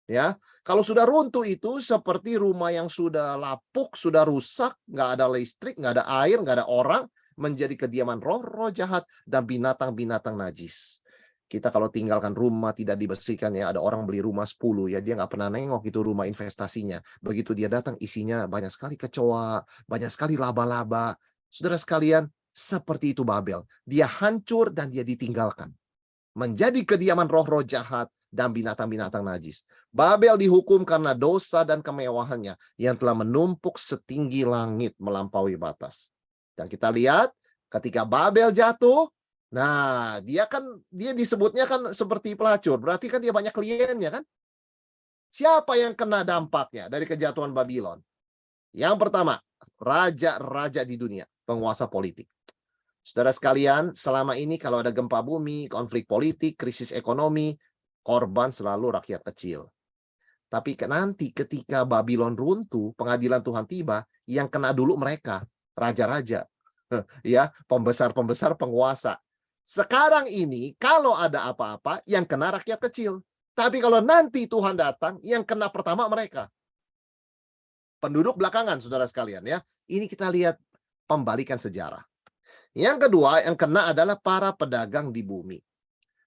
Ya, kalau sudah runtuh itu seperti rumah yang sudah lapuk, sudah rusak, nggak ada listrik, nggak ada air, nggak ada orang, menjadi kediaman roh-roh jahat dan binatang-binatang najis. Kita kalau tinggalkan rumah tidak dibersihkan ya, ada orang beli rumah 10 ya, dia nggak pernah nengok itu rumah investasinya. Begitu dia datang isinya banyak sekali kecoa, banyak sekali laba-laba. Saudara sekalian, seperti itu Babel. Dia hancur dan dia ditinggalkan. Menjadi kediaman roh-roh jahat dan binatang-binatang najis. Babel dihukum karena dosa dan kemewahannya yang telah menumpuk setinggi langit melampaui batas. Dan kita lihat ketika Babel jatuh, nah dia disebutnya kan seperti pelacur, berarti kan dia banyak kliennya kan? Siapa yang kena dampaknya dari kejatuhan Babylon? Yang pertama, raja-raja di dunia, penguasa politik. Saudara sekalian, selama ini kalau ada gempa bumi, konflik politik, krisis ekonomi, korban selalu rakyat kecil. Tapi nanti ketika Babylon runtuh, pengadilan Tuhan tiba, yang kena dulu mereka, raja-raja, ya, pembesar-pembesar penguasa. Sekarang ini kalau ada apa-apa, yang kena rakyat kecil. Tapi kalau nanti Tuhan datang, yang kena pertama mereka. Penduduk belakangan, saudara sekalian ya. Ini kita lihat pembalikan sejarah. Yang kedua, yang kena adalah para pedagang di bumi.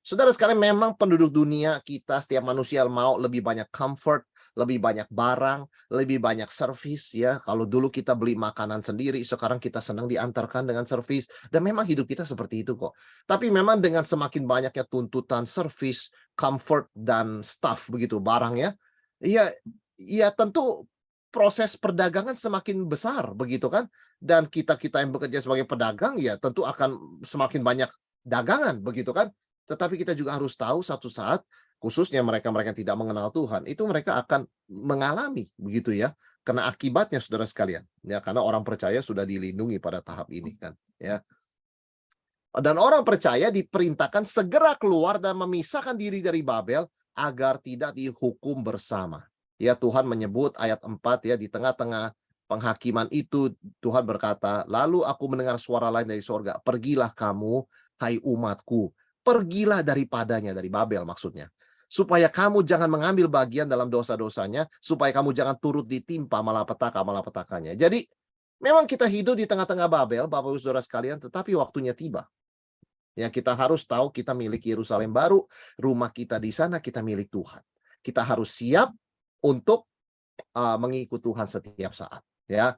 Saudara sekalian, memang penduduk dunia kita, setiap manusia mau lebih banyak comfort, lebih banyak barang, lebih banyak servis ya. Kalau dulu kita beli makanan sendiri, sekarang kita senang diantarkan dengan servis. Dan memang hidup kita seperti itu kok. Tapi memang dengan semakin banyaknya tuntutan servis, comfort, dan stuff begitu, barang ya. Iya tentu proses perdagangan semakin besar begitu kan. Dan kita-kita yang bekerja sebagai pedagang ya tentu akan semakin banyak dagangan begitu kan. Tetapi kita juga harus tahu satu saat, khususnya mereka-mereka yang tidak mengenal Tuhan, itu mereka akan mengalami begitu ya, kena akibatnya saudara sekalian. Ya, karena orang percaya sudah dilindungi pada tahap ini kan, ya. Dan orang percaya diperintahkan segera keluar dan memisahkan diri dari Babel agar tidak dihukum bersama. Ya, Tuhan menyebut ayat 4 ya, di tengah-tengah penghakiman itu Tuhan berkata, "Lalu aku mendengar suara lain dari sorga, pergilah kamu, hai umatku, pergilah daripadanya," dari Babel maksudnya, "supaya kamu jangan mengambil bagian dalam dosa-dosanya, supaya kamu jangan turut ditimpa malapetaka-malapetakanya." Jadi, memang kita hidup di tengah-tengah Babel, Bapak Ibu Saudara sekalian, tetapi waktunya tiba. Ya, kita harus tahu kita milik Yerusalem baru, rumah kita di sana, kita milik Tuhan. Kita harus siap untuk mengikut Tuhan setiap saat, ya.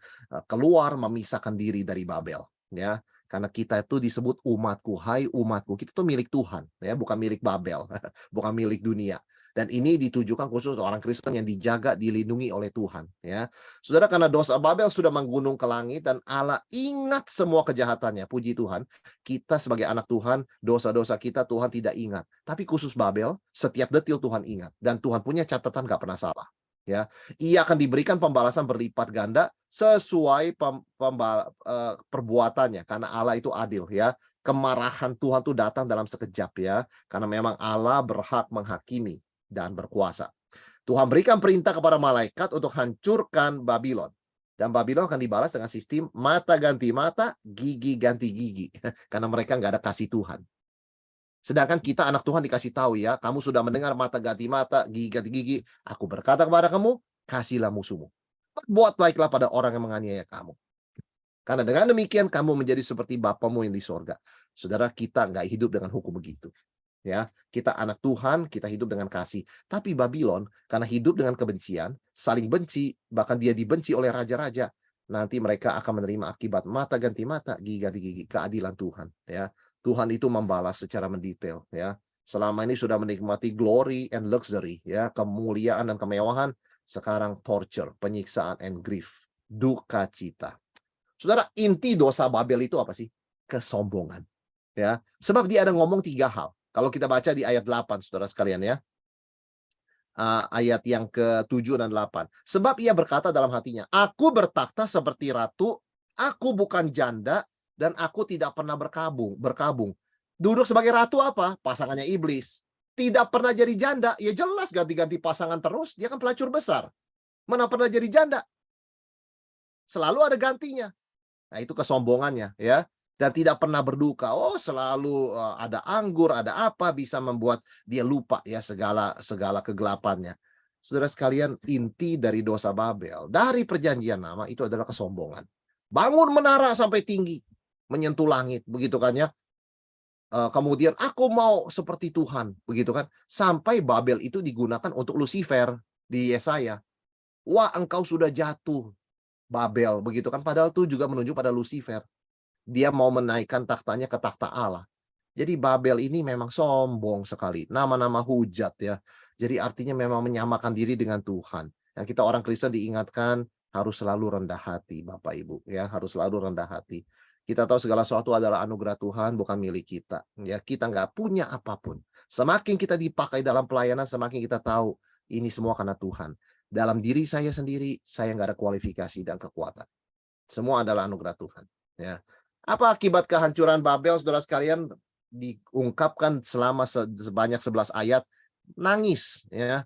Keluar memisahkan diri dari Babel, ya. Karena kita itu disebut umatku, hai umatku. Kita tuh milik Tuhan, ya, bukan milik Babel, bukan milik dunia. Dan ini ditujukan khusus untuk orang Kristen yang dijaga, dilindungi oleh Tuhan, ya. Saudara, karena dosa Babel sudah menggunung ke langit dan Allah ingat semua kejahatannya. Puji Tuhan, kita sebagai anak Tuhan, dosa-dosa kita Tuhan tidak ingat. Tapi khusus Babel, setiap detil Tuhan ingat. Dan Tuhan punya catatan gak pernah salah. Ya, ia akan diberikan pembalasan berlipat ganda sesuai perbuatannya, karena Allah itu adil, ya. Kemarahan Tuhan itu datang dalam sekejap, ya, karena memang Allah berhak menghakimi dan berkuasa. Tuhan berikan perintah kepada malaikat untuk hancurkan Babylon, dan Babylon akan dibalas dengan sistem mata ganti mata, gigi ganti gigi, karena mereka nggak ada kasih Tuhan. Sedangkan kita anak Tuhan dikasih tahu, ya, kamu sudah mendengar mata ganti mata, gigi ganti gigi. Aku berkata kepada kamu, kasihlah musuhmu. Berbuat baiklah pada orang yang menganiaya kamu. Karena dengan demikian kamu menjadi seperti Bapamu yang di sorga. Saudara, kita nggak hidup dengan hukum begitu. Ya, kita anak Tuhan, kita hidup dengan kasih. Tapi Babylon, karena hidup dengan kebencian, saling benci, bahkan dia dibenci oleh raja-raja. Nanti mereka akan menerima akibat mata ganti mata, gigi ganti gigi, keadilan Tuhan. Ya, Tuhan itu membalas secara mendetail. Ya, selama ini sudah menikmati glory and luxury, ya, kemuliaan dan kemewahan. Sekarang torture, penyiksaan and grief, duka cita. Saudara, inti dosa Babel itu apa sih? Kesombongan. Ya, sebab dia ada ngomong 3 hal. Kalau kita baca di ayat 8, saudara sekalian, ya. Ayat yang ke-7 dan 8. Sebab ia berkata dalam hatinya, aku bertakhta seperti ratu, aku bukan janda, dan aku tidak pernah berkabung. Duduk sebagai ratu apa? Pasangannya iblis. Tidak pernah jadi janda, ya jelas ganti-ganti pasangan terus, dia kan pelacur besar. Mana pernah jadi janda? Selalu ada gantinya. Nah, itu kesombongannya, ya. Dan tidak pernah berduka. Oh, selalu ada anggur, ada apa, bisa membuat dia lupa, ya, segala kegelapannya. Saudara sekalian, inti dari dosa Babel dari perjanjian lama itu adalah kesombongan. Bangun menara sampai tinggi, menyentuh langit, begitu kan, ya. Kemudian aku mau seperti Tuhan, begitu kan. Sampai Babel itu digunakan untuk Lucifer di Yesaya. Wah, engkau sudah jatuh, Babel, begitu kan. Padahal itu juga menunjuk pada Lucifer. Dia mau menaikkan tahtanya ke takhta Allah. Jadi Babel ini memang sombong sekali. Nama-nama hujat, ya. Jadi artinya memang menyamakan diri dengan Tuhan. Yang kita orang Kristen diingatkan harus selalu rendah hati, Bapak Ibu, ya, harus selalu rendah hati. Kita tahu segala sesuatu adalah anugerah Tuhan, bukan milik kita. Ya, kita nggak punya apapun. Semakin kita dipakai dalam pelayanan, semakin kita tahu ini semua karena Tuhan. Dalam diri saya sendiri, saya nggak ada kualifikasi dan kekuatan. Semua adalah anugerah Tuhan. Ya. Apa akibat kehancuran Babel, saudara sekalian? Diungkapkan selama sebanyak 11 ayat. Nangis, ya.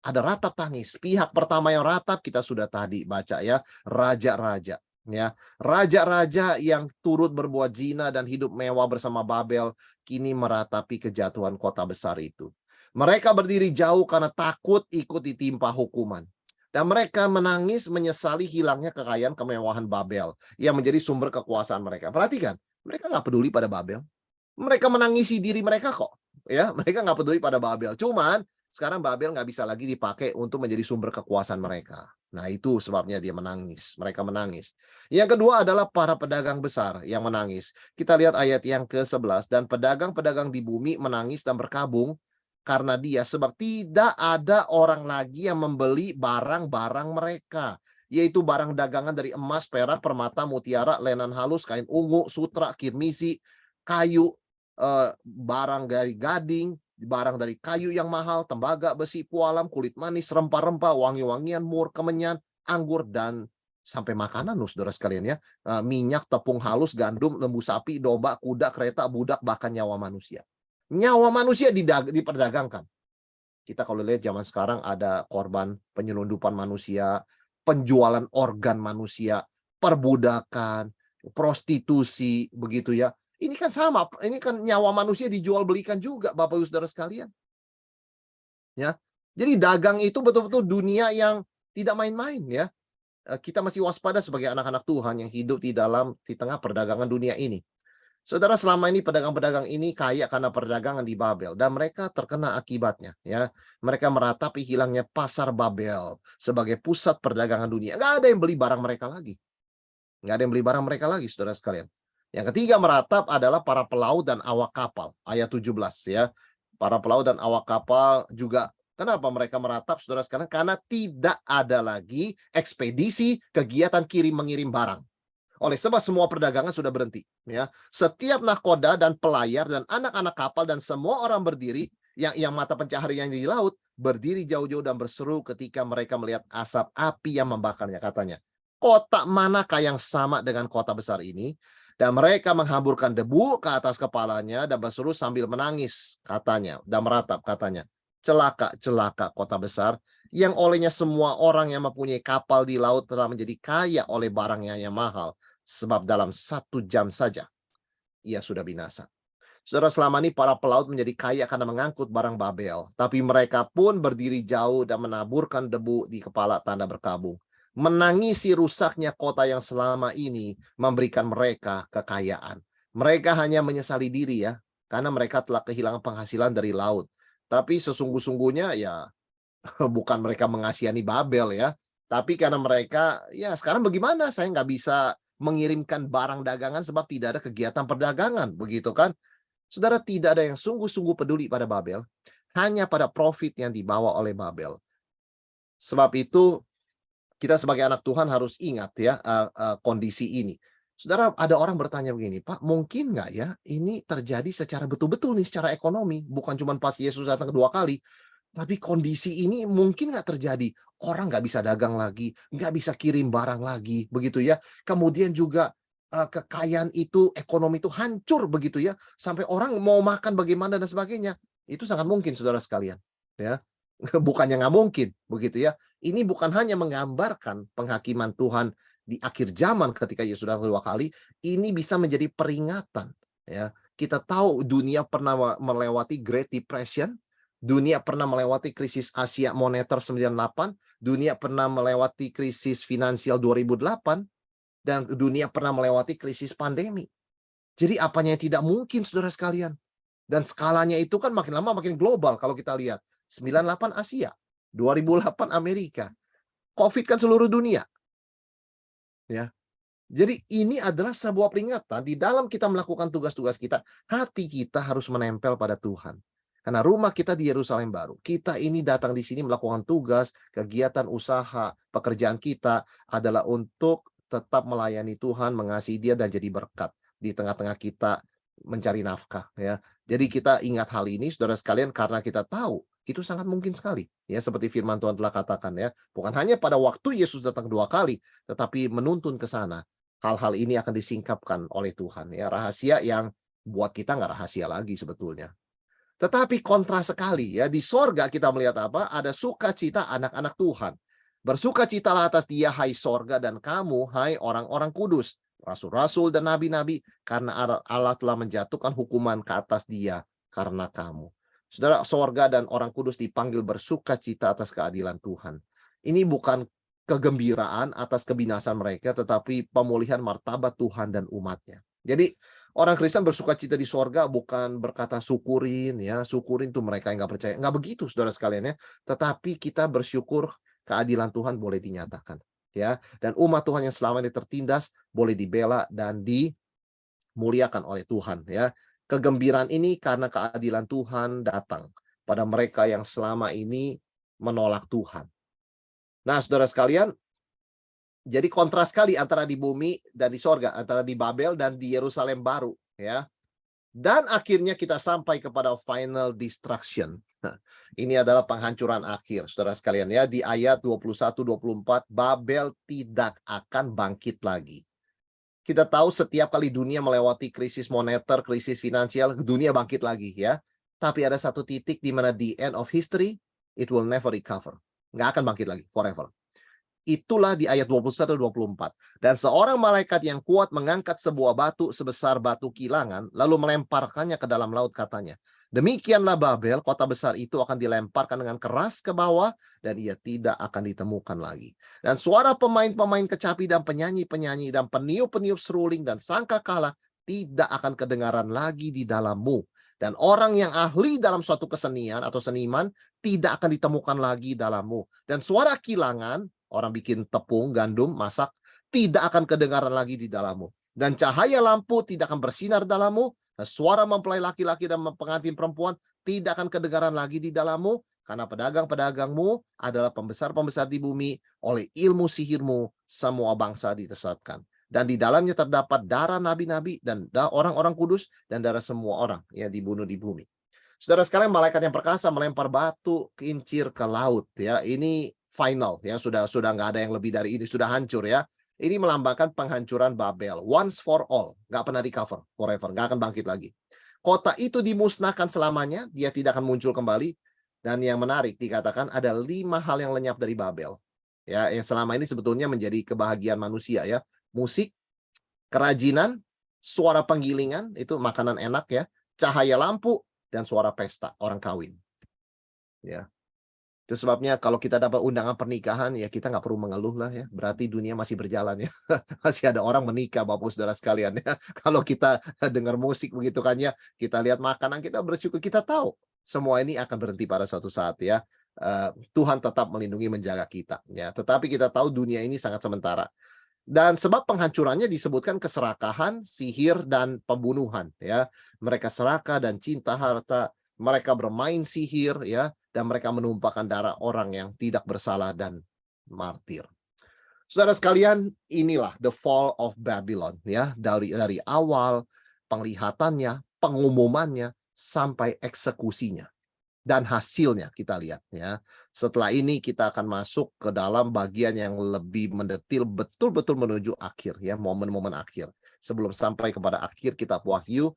Ada ratap tangis. Pihak pertama yang ratap kita sudah tadi baca, ya, raja-raja, ya. Raja-raja yang turut berbuat zina dan hidup mewah bersama Babel kini meratapi kejatuhan kota besar itu. Mereka berdiri jauh karena takut ikut ditimpa hukuman. Dan mereka menangis menyesali hilangnya kekayaan kemewahan Babel yang menjadi sumber kekuasaan mereka. Perhatikan, mereka nggak peduli pada Babel. Mereka menangisi diri mereka kok. Ya, mereka nggak peduli pada Babel. Cuman sekarang Babel nggak bisa lagi dipakai untuk menjadi sumber kekuasaan mereka. Nah, itu sebabnya dia menangis. Mereka menangis. Yang kedua adalah para pedagang besar yang menangis. Kita lihat ayat yang ke-11. Dan pedagang-pedagang di bumi menangis dan berkabung karena dia, sebab tidak ada orang lagi yang membeli barang-barang mereka, yaitu barang dagangan dari emas, perak, permata, mutiara, lenan halus, kain ungu, sutra, kirmisi, kayu, barang dari gading, barang dari kayu yang mahal, tembaga, besi, pualam, kulit manis, rempah-rempah, wangi-wangian, mur, kemenyan, anggur, dan sampai makanan, saudara sekalian, ya, minyak, tepung halus, gandum, lembu sapi, domba, kuda, kereta, budak, bahkan nyawa manusia. Nyawa manusia diperdagangkan. Kita kalau lihat zaman sekarang ada korban penyelundupan manusia, penjualan organ manusia, perbudakan, prostitusi, begitu ya. Ini kan sama, ini kan nyawa manusia dijual belikan juga, Bapak Ibu Saudara sekalian. Ya. Jadi dagang itu betul-betul dunia yang tidak main-main ya. Kita masih waspada sebagai anak-anak Tuhan yang hidup di tengah perdagangan dunia ini. Saudara, selama ini pedagang-pedagang ini kaya karena perdagangan di Babel dan mereka terkena akibatnya ya. Mereka meratapi hilangnya pasar Babel sebagai pusat perdagangan dunia. Nggak ada yang beli barang mereka lagi. Nggak ada yang beli barang mereka lagi, saudara sekalian. Yang ketiga meratap adalah para pelaut dan awak kapal. Ayat 17 ya. Para pelaut dan awak kapal juga. Kenapa mereka meratap, saudara sekalian? Karena tidak ada lagi ekspedisi, kegiatan kirim-mengirim barang. Oleh sebab semua perdagangan sudah berhenti. Ya, setiap nahkoda dan pelayar dan anak-anak kapal dan semua orang berdiri yang mata pencaharian di laut berdiri jauh-jauh dan berseru ketika mereka melihat asap api yang membakarnya. Katanya, kota manakah yang sama dengan kota besar ini? Dan mereka menghamburkan debu ke atas kepalanya dan berseru sambil menangis, katanya, dan meratap, katanya, celaka, celaka kota besar yang olehnya semua orang yang mempunyai kapal di laut telah menjadi kaya oleh barangnya yang mahal. Sebab dalam 1 jam saja ia sudah binasa. Saudara, selama ini para pelaut menjadi kaya karena mengangkut barang Babel. Tapi mereka pun berdiri jauh dan menaburkan debu di kepala tanda berkabung. Menangisi rusaknya kota yang selama ini memberikan mereka kekayaan. Mereka hanya menyesali diri ya, karena mereka telah kehilangan penghasilan dari laut. Tapi sesungguh-sungguhnya ya bukan mereka mengasihani Babel ya, tapi karena mereka ya sekarang bagaimana saya nggak bisa mengirimkan barang dagangan sebab tidak ada kegiatan perdagangan, begitu kan? Saudara, tidak ada yang sungguh-sungguh peduli pada Babel, hanya pada profit yang dibawa oleh Babel. Sebab itu kita sebagai anak Tuhan harus ingat ya kondisi ini. Saudara, ada orang bertanya begini, Pak, mungkin nggak ya ini terjadi secara betul-betul nih secara ekonomi, bukan cuma pas Yesus datang kedua kali, tapi kondisi ini mungkin nggak terjadi. Orang nggak bisa dagang lagi, nggak bisa kirim barang lagi, begitu ya. Kemudian juga kekayaan itu, ekonomi itu hancur begitu ya. Sampai orang mau makan bagaimana dan sebagainya. Itu sangat mungkin, saudara sekalian. Ya, bukannya nggak mungkin, begitu ya. Ini bukan hanya menggambarkan penghakiman Tuhan di akhir zaman ketika Yesus datang kedua kali. Ini bisa menjadi peringatan. Ya, kita tahu dunia pernah melewati Great Depression. Dunia pernah melewati krisis Asia moneter 98, dunia pernah melewati krisis finansial 2008, dan dunia pernah melewati krisis pandemi. Jadi apanya yang tidak mungkin, saudara sekalian? Dan skalanya itu kan makin lama makin global kalau kita lihat. 98 Asia, 2008 Amerika. COVID kan seluruh dunia. Ya. Jadi ini adalah sebuah peringatan di dalam kita melakukan tugas-tugas kita, hati kita harus menempel pada Tuhan. Karena rumah kita di Yerusalem baru. Kita ini datang di sini melakukan tugas, kegiatan usaha, pekerjaan kita adalah untuk tetap melayani Tuhan, mengasihi Dia dan jadi berkat di tengah-tengah kita mencari nafkah ya. Jadi kita ingat hal ini saudara sekalian karena kita tahu itu sangat mungkin sekali ya seperti firman Tuhan telah katakan ya. Bukan hanya pada waktu Yesus datang kedua kali tetapi menuntun ke sana. Hal-hal ini akan disingkapkan oleh Tuhan ya, rahasia yang buat kita nggak rahasia lagi sebetulnya. Tetapi kontra sekali ya, di sorga kita melihat apa? Ada sukacita anak-anak Tuhan. Bersukacitalah atas Dia hai sorga dan kamu hai orang-orang kudus, rasul-rasul dan nabi-nabi, karena Allah telah menjatuhkan hukuman ke atas Dia karena kamu. Saudara, sorga dan orang kudus dipanggil bersukacita atas keadilan Tuhan. Ini bukan kegembiraan atas kebinasan mereka, tetapi pemulihan martabat Tuhan dan umatnya. Jadi orang Kristen bersukacita di sorga bukan berkata syukurin ya, syukurin tuh mereka yang nggak percaya. Nggak begitu saudara sekalian ya. Tetapi kita bersyukur keadilan Tuhan boleh dinyatakan. Ya, dan umat Tuhan yang selama ini tertindas boleh dibela dan dimuliakan oleh Tuhan ya. Kegembiraan ini karena keadilan Tuhan datang pada mereka yang selama ini menolak Tuhan. Nah, saudara sekalian, jadi kontras sekali antara di bumi dan di sorga, antara di Babel dan di Yerusalem baru, ya. Dan akhirnya kita sampai kepada final destruction. Ini adalah penghancuran akhir, saudara sekalian ya. Di ayat 21-24, Babel tidak akan bangkit lagi. Kita tahu setiap kali dunia melewati krisis moneter, krisis finansial, dunia bangkit lagi ya. Tapi ada satu titik di mana di end of history, it will never recover. Nggak akan bangkit lagi, forever. Itulah di ayat 21-24. Dan seorang malaikat yang kuat mengangkat sebuah batu sebesar batu kilangan, lalu melemparkannya ke dalam laut, katanya, demikianlah Babel, kota besar itu akan dilemparkan dengan keras ke bawah, dan ia tidak akan ditemukan lagi. Dan suara pemain-pemain kecapi dan penyanyi-penyanyi dan peniup-peniup seruling dan sangkakala tidak akan kedengaran lagi di dalammu. Dan orang yang ahli dalam suatu kesenian atau seniman tidak akan ditemukan lagi dalammu. Dan suara kilangan, orang bikin tepung, gandum, masak, tidak akan kedengaran lagi di dalammu. Dan cahaya lampu tidak akan bersinar dalammu. Dan suara mempelai laki-laki dan pengantin perempuan tidak akan kedengaran lagi di dalammu. Karena pedagang-pedagangmu adalah pembesar-pembesar di bumi. Oleh ilmu sihirmu, semua bangsa ditesatkan. Dan di dalamnya terdapat darah nabi-nabi dan orang-orang kudus dan darah semua orang yang dibunuh di bumi. Saudara sekalian, malaikat yang perkasa melempar batu kincir ke laut, ya. Ini final, ya, sudah nggak ada yang lebih dari ini, sudah hancur, ya. Ini melambangkan penghancuran Babel, once for all, nggak pernah recover forever, nggak akan bangkit lagi. Kota itu dimusnahkan selamanya, dia tidak akan muncul kembali. Dan yang menarik dikatakan ada 5 hal yang lenyap dari Babel, ya, yang selama ini sebetulnya menjadi kebahagiaan manusia, ya. Musik, kerajinan, suara penggilingan, itu makanan enak, ya, cahaya lampu, dan suara pesta, orang kawin. Ya. Itu sebabnya kalau kita dapat undangan pernikahan, ya kita nggak perlu mengeluh lah, ya. Berarti dunia masih berjalan, ya. Masih ada orang menikah, Bapak Saudara sekalian, ya. Kalau kita dengar musik begitu kan, ya, kita lihat makanan, kita bersyukur, kita tahu semua ini akan berhenti pada suatu saat, ya. Tuhan tetap melindungi, menjaga kita, ya. Tetapi kita tahu dunia ini sangat sementara. Dan sebab penghancurannya disebutkan keserakahan, sihir, dan pembunuhan, ya. Mereka serakah dan cinta harta, mereka bermain sihir, ya, dan mereka menumpahkan darah orang yang tidak bersalah dan martir. Saudara sekalian, inilah the fall of Babylon, ya, dari awal penglihatannya, pengumumannya sampai eksekusinya. Dan hasilnya kita lihat, ya. Setelah ini kita akan masuk ke dalam bagian yang lebih mendetil, betul-betul menuju akhir, ya, momen-momen akhir. Sebelum sampai kepada akhir kitab Wahyu,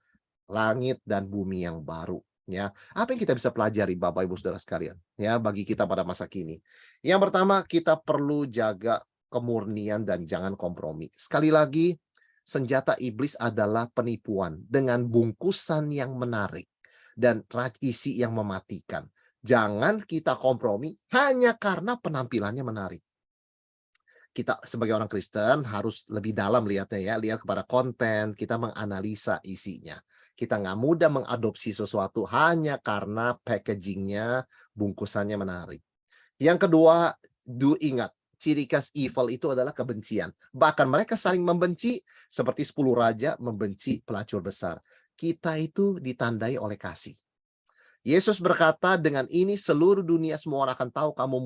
langit dan bumi yang baru, ya. Apa yang kita bisa pelajari, Bapak Ibu Saudara sekalian, ya, bagi kita pada masa kini? Yang pertama, kita perlu jaga kemurnian dan jangan kompromi. Sekali lagi, senjata iblis adalah penipuan dengan bungkusan yang menarik dan isi yang mematikan. Jangan kita kompromi hanya karena penampilannya menarik. Kita sebagai orang Kristen harus lebih dalam lihatnya, ya, lihat kepada konten, kita menganalisa isinya. Kita nggak mudah mengadopsi sesuatu hanya karena packagingnya, bungkusannya menarik. Yang kedua, ingat, ciri khas evil itu adalah kebencian. Bahkan mereka saling membenci, seperti 10 raja membenci pelacur besar. Kita itu ditandai oleh kasih. Yesus berkata, dengan ini seluruh dunia semua orang akan tahu kamu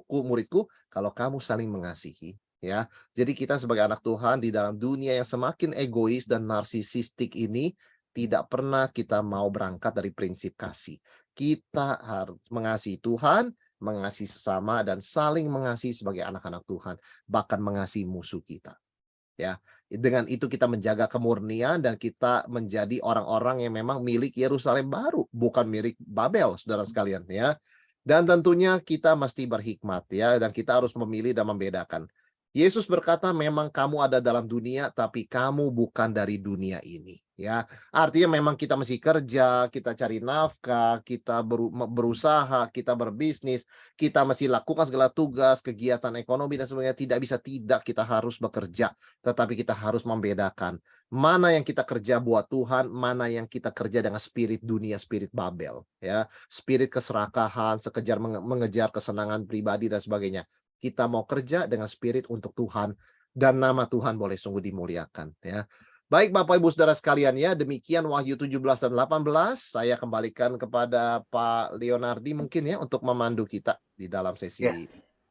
muridku, kalau kamu saling mengasihi, ya. Jadi kita sebagai anak Tuhan di dalam dunia yang semakin egois dan narsisistik ini, tidak pernah kita mau berangkat dari prinsip kasih. Kita harus mengasihi Tuhan, mengasihi sesama, dan saling mengasihi sebagai anak-anak Tuhan, bahkan mengasihi musuh kita. Ya, dengan itu kita menjaga kemurnian dan kita menjadi orang-orang yang memang milik Yerusalem baru, bukan milik Babel, saudara sekalian, ya. Dan tentunya kita mesti berhikmat, ya, dan kita harus memilih dan membedakan. Yesus berkata, memang kamu ada dalam dunia, tapi kamu bukan dari dunia ini, ya. Artinya memang kita mesti kerja, kita cari nafkah, kita berusaha, kita berbisnis, kita mesti lakukan segala tugas, kegiatan ekonomi dan sebagainya. Tidak bisa tidak, kita harus bekerja. Tetapi kita harus membedakan mana yang kita kerja buat Tuhan, mana yang kita kerja dengan spirit dunia, spirit Babel, ya, spirit keserakahan, sekejar mengejar kesenangan pribadi dan sebagainya. Kita mau kerja dengan spirit untuk Tuhan, dan nama Tuhan boleh sungguh dimuliakan, ya. Baik Bapak Ibu Saudara sekalian, ya, demikian Wahyu 17 dan 18. Saya kembalikan kepada Pak Leonardi mungkin, ya, untuk memandu kita di dalam sesi